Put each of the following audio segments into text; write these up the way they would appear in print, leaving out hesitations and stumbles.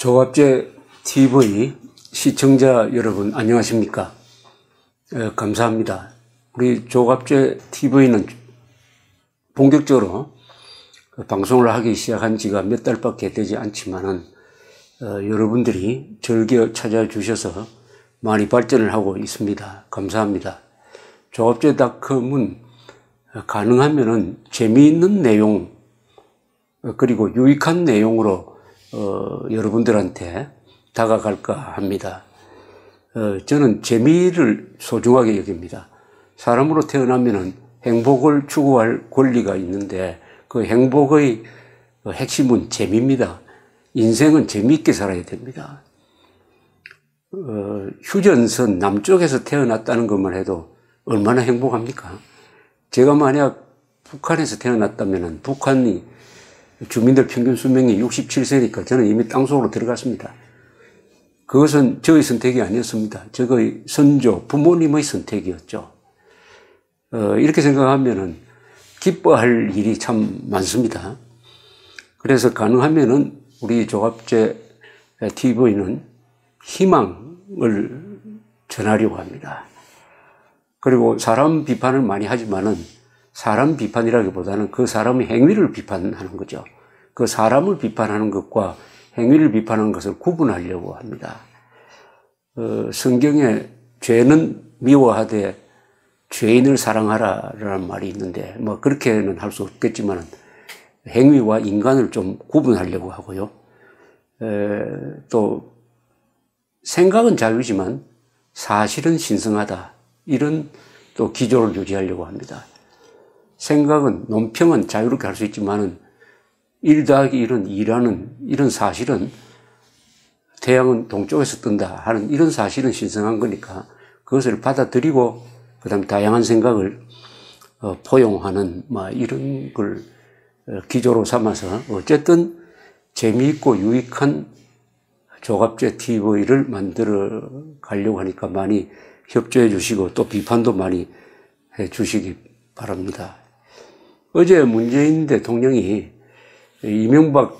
조갑제 TV 시청자 여러분 안녕하십니까? 감사합니다. 우리 조갑제 TV는 본격적으로 방송을 하기 시작한 지가 몇 달밖에 되지 않지만은 여러분들이 즐겨 찾아주셔서 많이 발전을 하고 있습니다. 감사합니다. 조갑제닷컴은 가능하면은 재미있는 내용 그리고 유익한 내용으로 여러분들한테 다가갈까 합니다. 저는 재미를 소중하게 여깁니다. 사람으로 태어나면은 행복을 추구할 권리가 있는데 그 행복의 핵심은 재미입니다. 인생은 재미있게 살아야 됩니다. 휴전선 남쪽에서 태어났다는 것만 해도 얼마나 행복합니까? 제가 만약 북한에서 태어났다면은 북한이 주민들 평균 수명이 67세니까 저는 이미 땅속으로 들어갔습니다. 그것은 저의 선택이 아니었습니다. 저의 선조, 부모님의 선택이었죠. 이렇게 생각하면은 기뻐할 일이 참 많습니다. 그래서 가능하면은 우리 조갑제 TV는 희망을 전하려고 합니다. 그리고 사람 비판을 많이 하지만은 사람 비판이라기보다는 그 사람의 행위를 비판하는 거죠. 그 사람을 비판하는 것과 행위를 비판하는 것을 구분하려고 합니다. 성경에 죄는 미워하되 죄인을 사랑하라라는 말이 있는데 뭐 그렇게는 할 수 없겠지만 행위와 인간을 좀 구분하려고 하고요. 또 생각은 자유지만 사실은 신성하다. 이런 또 기조를 유지하려고 합니다. 생각은, 논평은 자유롭게 할 수 있지만은 1 더하기 1은 2라는 이런 사실은 태양은 동쪽에서 뜬다 하는 이런 사실은 신성한 거니까 그것을 받아들이고 그 다음에 다양한 생각을 포용하는 이런 걸 기조로 삼아서 어쨌든 재미있고 유익한 조갑제 TV를 만들어 가려고 하니까 많이 협조해 주시고 또 비판도 많이 해 주시기 바랍니다. 어제 문재인 대통령이 이명박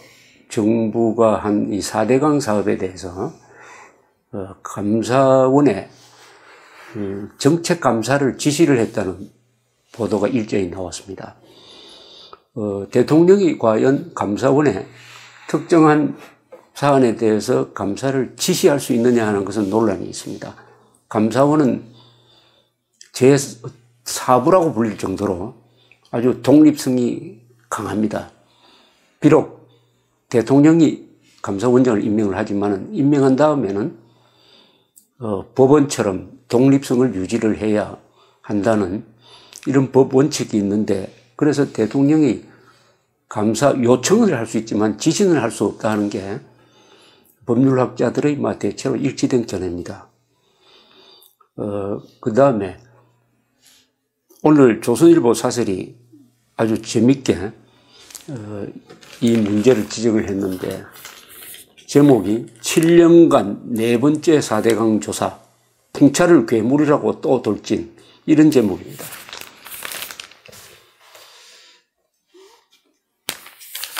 정부가 한 이 4대강 사업에 대해서 감사원에 정책 감사를 지시를 했다는 보도가 일제히 나왔습니다. 대통령이 과연 감사원에 특정한 사안에 대해서 감사를 지시할 수 있느냐 하는 것은 논란이 있습니다. 감사원은 제4부라고 불릴 정도로 아주 독립성이 강합니다. 비록 대통령이 감사원장을 임명을 하지만은 임명한 다음에는 법원처럼 독립성을 유지를 해야 한다는 이런 법 원칙이 있는데 그래서 대통령이 감사 요청을 할 수 있지만 지시는 할 수 없다는 게 법률학자들의 대체로 일치된 견해입니다. 그 다음에 오늘 조선일보 사설이 아주 재밌게 이 문제를 지적을 했는데 제목이 7년간 4번째 4대강 조사 풍차를 괴물이라고 또 돌진 이런 제목입니다.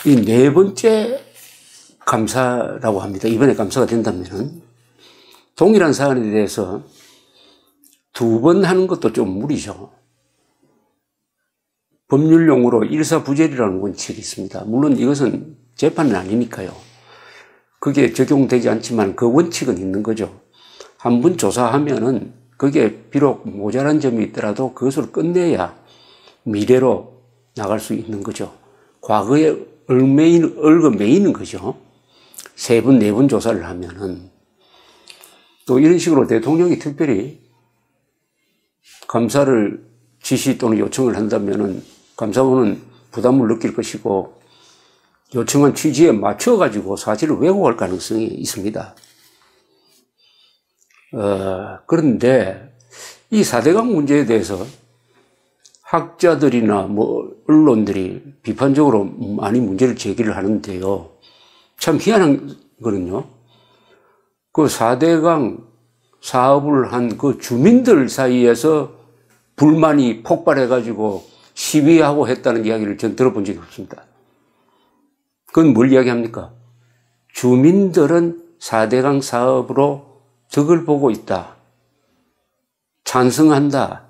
이 4번째 감사라고 합니다. 이번에 감사가 된다면은 동일한 사안에 대해서 2번 하는 것도 좀 무리죠. 법률용어로 일사부재리라는 원칙이 있습니다. 물론 이것은 재판은 아니니까요. 그게 적용되지 않지만 그 원칙은 있는 거죠. 한 번 조사하면은 그게 비록 모자란 점이 있더라도 그것을 끝내야 미래로 나갈 수 있는 거죠. 과거에 얽어매이는 거죠. 3번, 4번 조사를 하면은 또 이런 식으로 대통령이 특별히 감사를 지시 또는 요청을 한다면은 감사원은 부담을 느낄 것이고 요청한 취지에 맞춰가지고 사실을 왜곡할 가능성이 있습니다. 그런데 이 4대강 문제에 대해서 학자들이나 언론들이 비판적으로 많이 문제를 제기를 하는데요. 참 희한한 거는요. 그 4대강 사업을 한 그 주민들 사이에서 불만이 폭발해가지고 시위하고 했다는 이야기를 전 들어본 적이 없습니다. 그건 뭘 이야기합니까? 주민들은 4대강 사업으로 덕을 보고 있다. 찬성한다.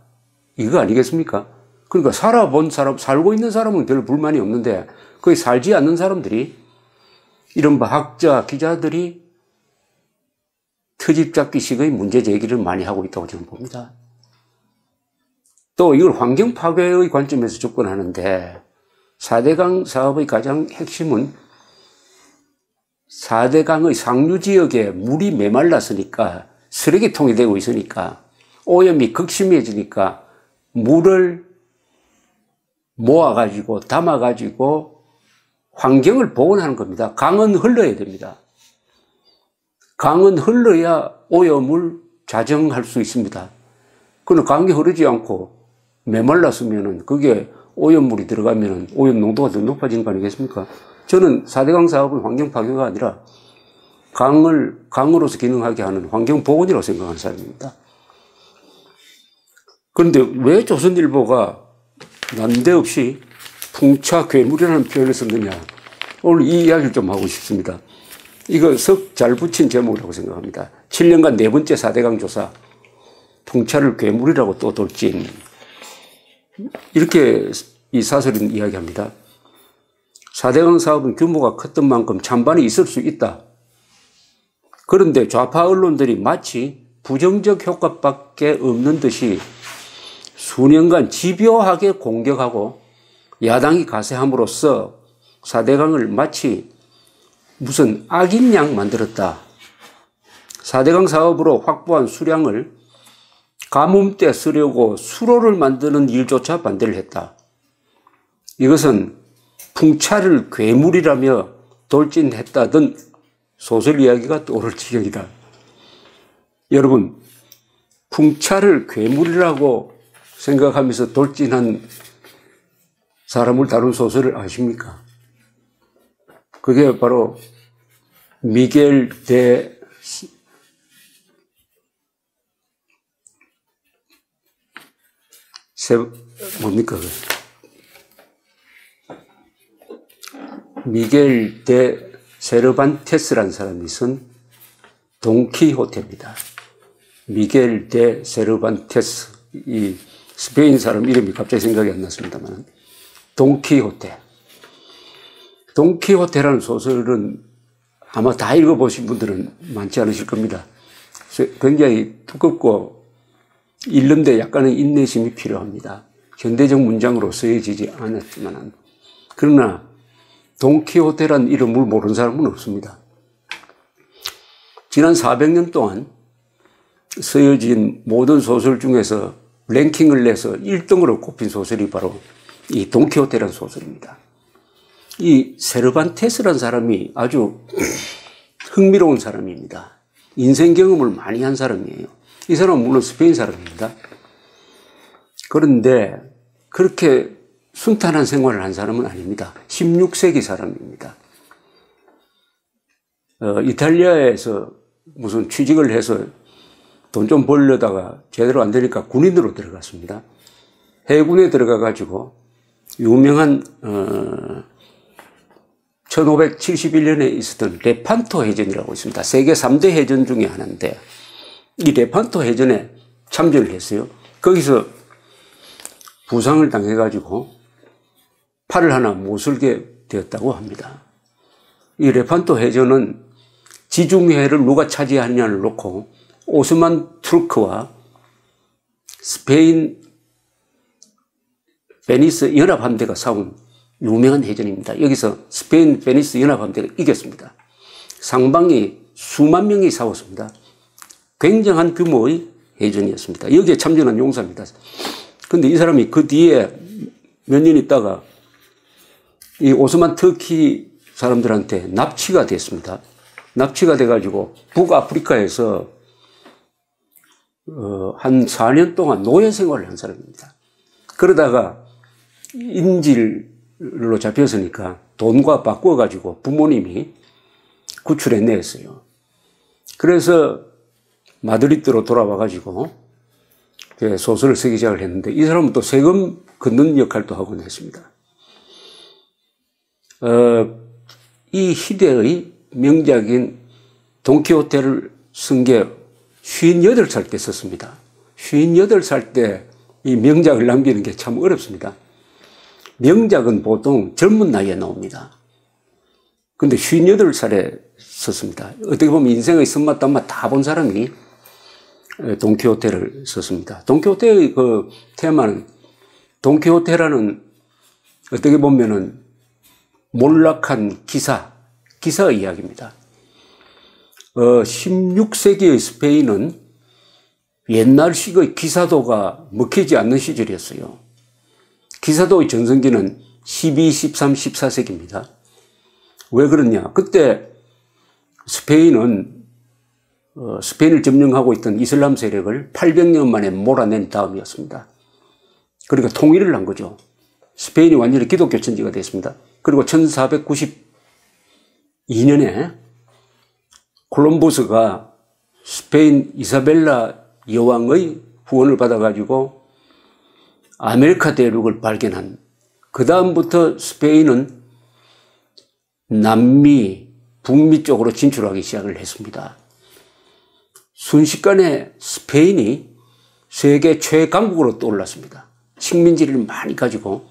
이거 아니겠습니까? 그러니까 살아본 사람, 살고 있는 사람은 별 불만이 없는데 거기 살지 않는 사람들이 이른바 학자, 기자들이 트집 잡기식의 문제 제기를 많이 하고 있다고 저는 봅니다. 또 이걸 환경 파괴의 관점에서 접근하는데 4대강 사업의 가장 핵심은 4대강의 상류 지역에 물이 메말랐으니까 쓰레기통이 되고 있으니까 오염이 극심해지니까 물을 모아가지고 담아가지고 환경을 복원하는 겁니다. 강은 흘러야 됩니다. 강은 흘러야 오염을 자정할 수 있습니다. 그러나 강이 흐르지 않고 메말랐으면은 그게 오염물이 들어가면은 오염 농도가 더 높아지는 거 아니겠습니까? 저는 4대강 사업은 환경 파괴가 아니라 강을 강으로서 기능하게 하는 환경 복원이라고 생각하는 사람입니다. 그런데 왜 조선일보가 난데없이 풍차괴물이라는 표현을 썼느냐. 오늘 이 이야기를 좀 하고 싶습니다. 이거 석 잘 붙인 제목이라고 생각합니다. 7년간 4번째 4대강 조사. 풍차를 괴물이라고 또 돌진. 이렇게 이 사설은 이야기합니다. 4대강 사업은 규모가 컸던 만큼 찬반이 있을 수 있다. 그런데 좌파 언론들이 마치 부정적 효과밖에 없는 듯이 수년간 집요하게 공격하고 야당이 가세함으로써 4대강을 마치 무슨 악인 양 만들었다. 4대강 사업으로 확보한 수량을 가뭄때 쓰려고 수로를 만드는 일조차 반대를 했다. 이것은 풍차를 괴물이라며 돌진했다던 소설 이야기가 떠오를 지경이다. 여러분, 풍차를 괴물이라고 생각하면서 돌진한 사람을 다룬 소설을 아십니까? 그게 바로 미겔 데 뭡니까? 미겔 데 세르반테스라는 사람이 쓴 돈키호테입니다. 미겔 데 세르반테스. 이 스페인 사람 이름이 갑자기 생각이 안 났습니다만. 돈키호테. 돈키호테라는 소설은 아마 다 읽어보신 분들은 많지 않으실 겁니다. 굉장히 두껍고 읽는데 약간의 인내심이 필요합니다. 현대적 문장으로 쓰여지지 않았지만. 그러나 돈키호테라는 이름을 모르는 사람은 없습니다. 지난 400년 동안 쓰여진 모든 소설 중에서 랭킹을 내서 1등으로 꼽힌 소설이 바로 이 돈키호테라는 소설입니다. 이 세르반테스라는 사람이 아주 흥미로운 사람입니다. 인생 경험을 많이 한 사람이에요. 이 사람은 물론 스페인 사람입니다. 그런데 그렇게 순탄한 생활을 한 사람은 아닙니다. 16세기 사람입니다. 이탈리아에서 무슨 취직을 해서 돈 좀 벌려다가 제대로 안 되니까 군인으로 들어갔습니다. 해군에 들어가가지고 유명한 1571년에 있었던 레판토 해전이라고 있습니다. 세계 3대 해전 중에 하나인데 이 레판토 해전에 참전을 했어요. 거기서 부상을 당해가지고 팔을 하나 못 쓸게 되었다고 합니다. 이 레판토 해전은 지중해를 누가 차지하느냐를 놓고 오스만 투르크와 스페인 베니스 연합함대가 싸운 유명한 해전입니다. 여기서 스페인 베니스 연합함대가 이겼습니다. 상방이 수만 명이 싸웠습니다. 굉장한 규모의 해전이었습니다. 여기에 참전한 용사입니다. 그런데 이 사람이 그 뒤에 몇 년 있다가 이 오스만 터키 사람들한테 납치가 됐습니다. 납치가 돼가지고 북아프리카에서 한 4년 동안 노예 생활을 한 사람입니다. 그러다가 인질로 잡혔으니까 돈과 바꿔가지고 부모님이 구출해냈어요. 그래서 마드리드로 돌아와가지고 소설을 쓰기 시작을 했는데 이 사람은 또 세금 걷는 역할도 하곤 했습니다. 이 시대의 명작인 돈키호테를 쓴 게 58살 때 썼습니다. 58살 때 이 명작을 남기는 게 참 어렵습니다. 명작은 보통 젊은 나이에 나옵니다. 근데 58살에 썼습니다. 어떻게 보면 인생의 쓴맛 단맛 다 본 사람이 돈키호테를 썼습니다. 돈키호테의 그 테마는, 돈키호테라는 어떻게 보면은 몰락한 기사의 이야기입니다. 16세기의 스페인은 옛날식의 기사도가 먹히지 않는 시절이었어요. 기사도의 전성기는 12, 13, 14세기입니다. 왜 그러냐? 그때 스페인은 스페인을 점령하고 있던 이슬람 세력을 800년 만에 몰아낸 다음이었습니다. 그러니까 통일을 한 거죠. 스페인이 완전히 기독교 천지가 됐습니다. 그리고 1492년에 콜럼버스가 스페인 이사벨라 여왕의 후원을 받아가지고 아메리카 대륙을 발견한, 그 다음부터 스페인은 남미, 북미 쪽으로 진출하기 시작을 했습니다. 순식간에 스페인이 세계 최강국으로 떠올랐습니다. 식민지를 많이 가지고.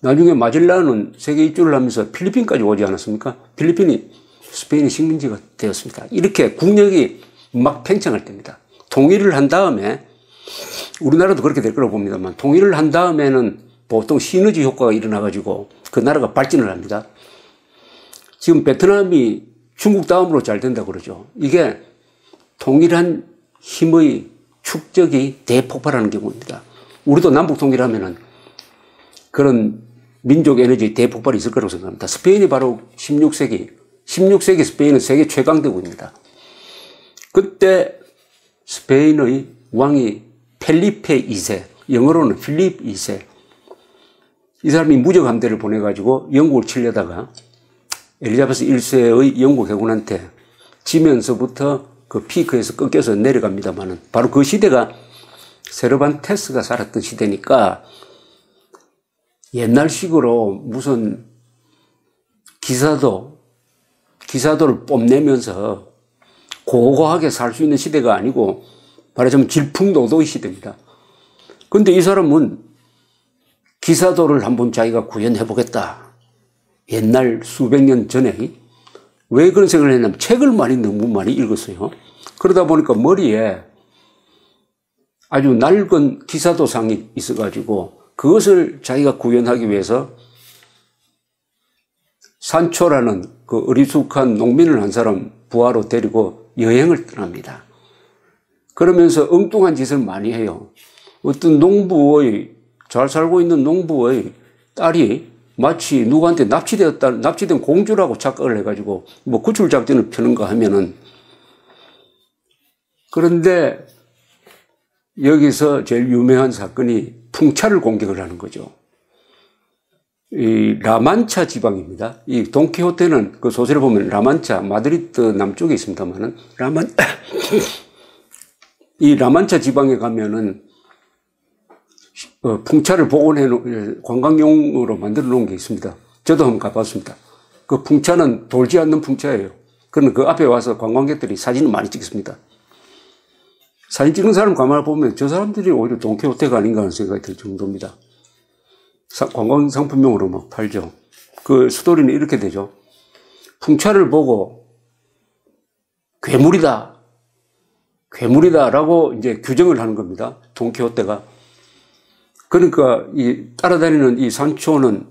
나중에 마젤란은 세계 일주를 하면서 필리핀까지 오지 않았습니까? 필리핀이 스페인의 식민지가 되었습니다. 이렇게 국력이 막 팽창할 때입니다. 통일을 한 다음에, 우리나라도 그렇게 될 거라고 봅니다만, 통일을 한 다음에는 보통 시너지 효과가 일어나가지고 그 나라가 발전을 합니다. 지금 베트남이 중국 다음으로 잘 된다고 그러죠. 이게 통일한 힘의 축적이 대폭발하는 경우입니다. 우리도 남북 통일하면은 그런 민족 에너지 대폭발이 있을 거라고 생각합니다. 스페인이 바로 16세기 스페인은 세계 최강대국입니다. 그때 스페인의 왕이 펠리페 2세, 영어로는 필립 2세. 이 사람이 무적 함대를 보내가지고 영국을 치려다가 엘리자베스 1세의 영국 해군한테 지면서부터 그 피크에서 꺾여서 내려갑니다만은, 바로 그 시대가 세르반테스가 살았던 시대니까 옛날식으로 무슨 기사도를 뽐내면서 고고하게 살 수 있는 시대가 아니고 말하자면 질풍노도의 시대입니다. 그런데 이 사람은 기사도를 한번 자기가 구현해보겠다. 옛날 수백 년 전에. 왜 그런 생각을 했냐면 책을 너무 많이 읽었어요. 그러다 보니까 머리에 아주 낡은 기사도상이 있어가지고 그것을 자기가 구현하기 위해서 산초라는 그 어리숙한 농민을 한 사람 부하로 데리고 여행을 떠납니다. 그러면서 엉뚱한 짓을 많이 해요. 어떤 잘 살고 있는 농부의 딸이 마치 누구한테 납치된 공주라고 착각을 해가지고 뭐 구출작전을 펴는가 하면은, 그런데 여기서 제일 유명한 사건이 풍차를 공격을 하는 거죠. 이 라만차 지방입니다. 이 돈키호테는 그 소설을 보면 라만차, 마드리드 남쪽에 있습니다만은 이 라만차 지방에 가면은 풍차를 복원해 놓은 관광용으로 만들어 놓은 게 있습니다. 저도 한번 가봤습니다. 그 풍차는 돌지 않는 풍차예요. 그러면 그 앞에 와서 관광객들이 사진을 많이 찍습니다. 사진 찍는 사람 가만히 보면 저 사람들이 오히려 돈키호테가 아닌가 하는 생각이 들 정도입니다. 관광 상품용으로 막 팔죠. 그 스토리는 이렇게 되죠. 풍차를 보고 괴물이다라고 이제 규정을 하는 겁니다. 돈키호테가. 그러니까 이 따라다니는 이 산초는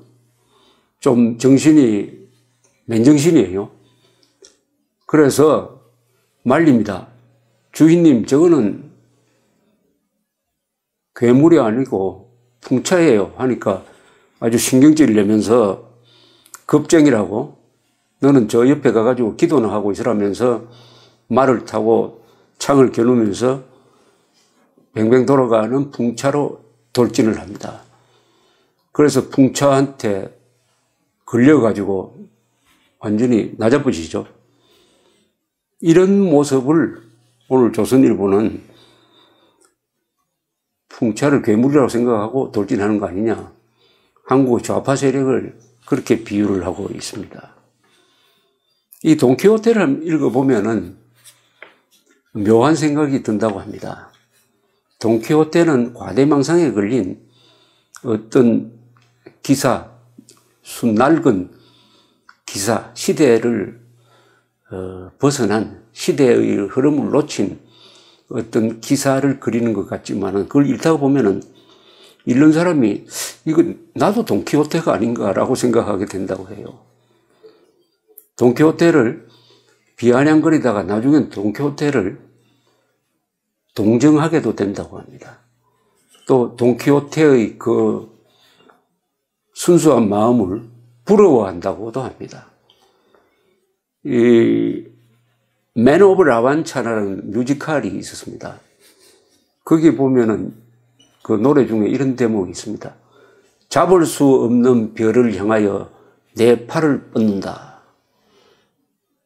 좀 정신이 맨정신이에요. 그래서 말립니다. 주인님, 저거는 괴물이 아니고 풍차예요. 하니까 아주 신경질을 내면서 겁쟁이라고, 너는 저 옆에 가가지고 기도나 하고 있으라면서 말을 타고 창을 겨누면서 뱅뱅 돌아가는 풍차로 돌진을 합니다. 그래서 풍차한테 걸려가지고 완전히 나자빠지죠. 이런 모습을 오늘 조선일보는 풍차를 괴물이라고 생각하고 돌진하는 거 아니냐. 한국의 좌파 세력을 그렇게 비유를 하고 있습니다. 이 돈키호테를 읽어보면은 묘한 생각이 든다고 합니다. 돈키호테는 과대망상에 걸린 어떤 기사, 낡은 기사, 시대를 벗어난 시대의 흐름을 놓친 어떤 기사를 그리는 것 같지만은 그걸 읽다가 보면은 읽는 사람이 이거 나도 돈키호테가 아닌가라고 생각하게 된다고 해요. 돈키호테를 비아냥거리다가 나중엔 돈키호테를 동정하게도 된다고 합니다. 또 돈키호테의 그 순수한 마음을 부러워한다고도 합니다. 이 맨 오브 라완차라는 뮤지컬이 있었습니다. 거기 보면은 그 노래 중에 이런 대목이 있습니다. 잡을 수 없는 별을 향하여 내 팔을 뻗는다.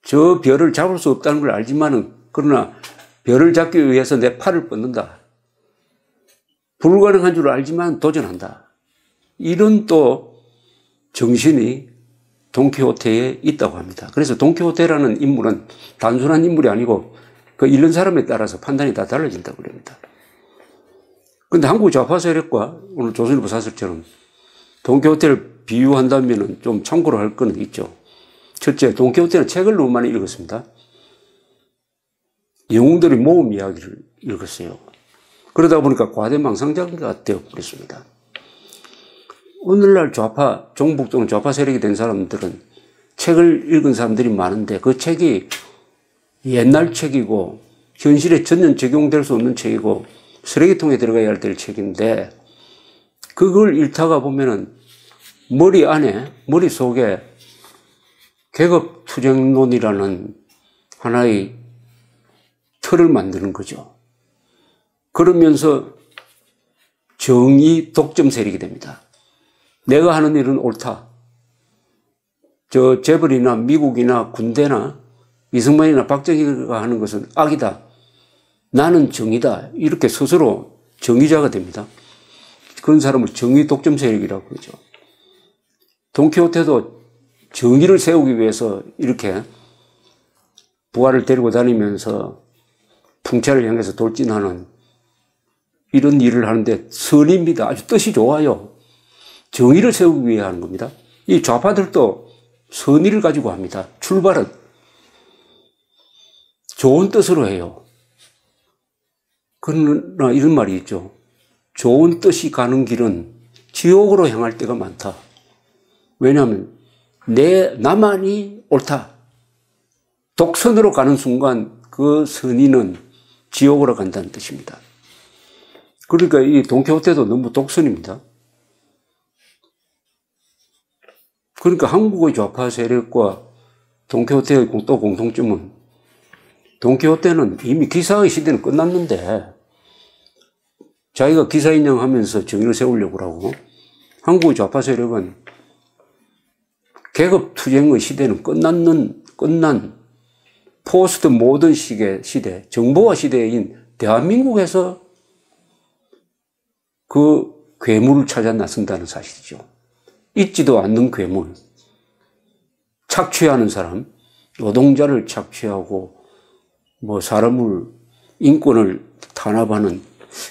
저 별을 잡을 수 없다는 걸 알지만은 그러나 별을 잡기 위해서 내 팔을 뻗는다. 불가능한 줄 알지만 도전한다. 이런 또 정신이 돈키호테에 있다고 합니다. 그래서 돈키호테라는 인물은 단순한 인물이 아니고 그 읽는 사람에 따라서 판단이 다 달라진다고 그럽니다. 그런데 한국 좌파 세력과 오늘 조선일보 사설처럼 돈키호테를 비유한다면 좀 참고로 할 건 있죠. 첫째, 돈키호테는 책을 너무 많이 읽었습니다. 영웅들의 모험 이야기를 읽었어요. 그러다 보니까 과대망상자가 되어버렸습니다. 오늘날 좌파, 종북 또는 좌파 세력이 된 사람들은 책을 읽은 사람들이 많은데 그 책이 옛날 책이고 현실에 전혀 적용될 수 없는 책이고 쓰레기통에 들어가야 될 책인데 그걸 읽다가 보면은 머릿속에 계급투쟁론이라는 하나의 틀을 만드는 거죠. 그러면서 정의 독점 세력이 됩니다. 내가 하는 일은 옳다. 저 재벌이나 미국이나 군대나 이승만이나 박정희가 하는 것은 악이다. 나는 정의다. 이렇게 스스로 정의자가 됩니다. 그런 사람을 정의 독점 세력이라고 그러죠. 돈키호테도 정의를 세우기 위해서 이렇게 부하를 데리고 다니면서 풍차를 향해서 돌진하는 이런 일을 하는데 선입니다. 아주 뜻이 좋아요. 정의를 세우기 위해 하는 겁니다. 이 좌파들도 선의를 가지고 합니다. 출발은 좋은 뜻으로 해요. 그러나 이런 말이 있죠. 좋은 뜻이 가는 길은 지옥으로 향할 때가 많다. 왜냐하면 나만이 옳다. 독선으로 가는 순간 그 선의는 지옥으로 간다는 뜻입니다. 그러니까 이 돈키호테도 너무 독선입니다. 그러니까 한국의 좌파 세력과 돈키호테의 또 공통점은 돈키호테는 이미 기사의 시대는 끝났는데 자기가 기사 인양하면서 정의를 세우려고 하고 한국의 좌파 세력은 계급투쟁의 시대는 끝난 포스트 모던 시대, 정보화 시대인 대한민국에서 그 괴물을 찾아 나선다는 사실이죠. 있지도 않는 괴물, 착취하는 사람, 노동자를 착취하고 사람을 인권을 탄압하는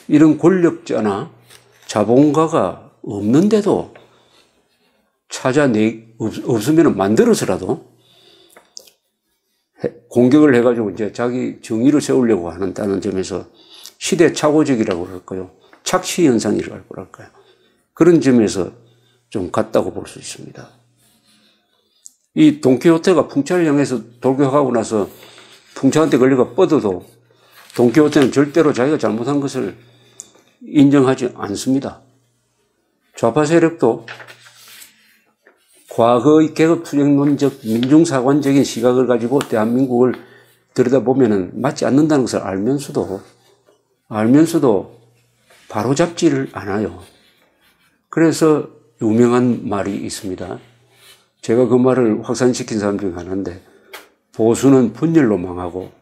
이런 권력자나 자본가가 없는데도 없으면 만들어서라도 공격을 해가지고 이제 자기 정의를 세우려고 한다는 점에서 시대착오적이라고 할까요? 착시 현상이라고 할까요? 그런 점에서 좀 같다고 볼 수 있습니다. 이 돈키호테가 풍차를 향해서 돌격하고 나서 풍차한테 걸려가 뻗어도 돈키호테는 절대로 자기가 잘못한 것을 인정하지 않습니다. 좌파 세력도 과거의 계급투쟁론적 민중사관적인 시각을 가지고 대한민국을 들여다보면 맞지 않는다는 것을 알면서도 바로잡지를 않아요. 그래서 유명한 말이 있습니다. 제가 그 말을 확산시킨 사람 중에 하나인데 보수는 분열로 망하고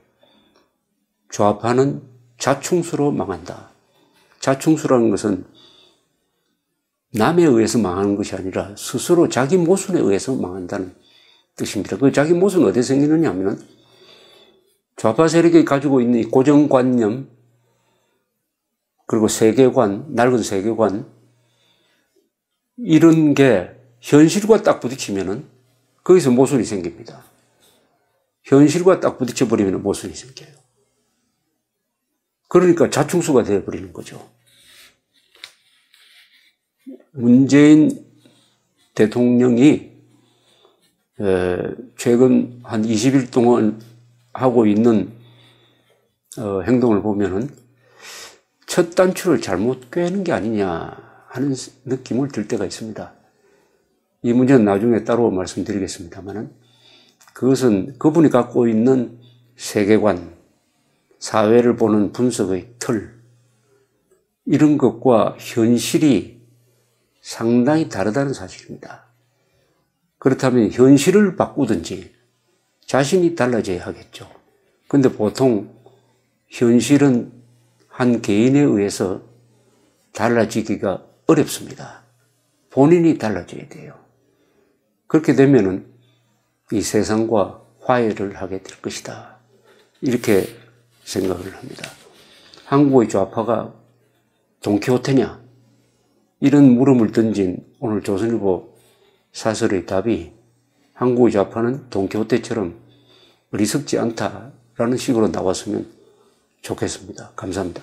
좌파는 자충수로 망한다. 자충수라는 것은 남에 의해서 망하는 것이 아니라 스스로 자기 모순에 의해서 망한다는 뜻입니다. 그 자기 못은 어디에 생기느냐 하면은 좌파 세력이 가지고 있는 이 고정관념, 그리고 세계관, 낡은 세계관, 이런 게 현실과 딱 부딪히면은 거기서 모순이 생깁니다. 현실과 딱 부딪혀버리면 모순이 생겨요. 그러니까 자충수가 되어버리는 거죠. 문재인 대통령이 최근 한 20일 동안 하고 있는 행동을 보면은 첫 단추를 잘못 꿰는 게 아니냐 하는 느낌을 들 때가 있습니다. 이 문제는 나중에 따로 말씀드리겠습니다만은 그것은 그분이 갖고 있는 세계관, 사회를 보는 분석의 틀, 이런 것과 현실이 상당히 다르다는 사실입니다. 그렇다면 현실을 바꾸든지 자신이 달라져야 하겠죠. 근데 보통 현실은 한 개인에 의해서 달라지기가 어렵습니다. 본인이 달라져야 돼요. 그렇게 되면은 이 세상과 화해를 하게 될 것이다. 이렇게 생각을 합니다. 한국의 좌파가 돈키호테냐? 이런 물음을 던진 오늘 조선일보 사설의 답이 한국의 좌파는 돈키호테처럼 어리석지 않다라는 식으로 나왔으면 좋겠습니다. 감사합니다.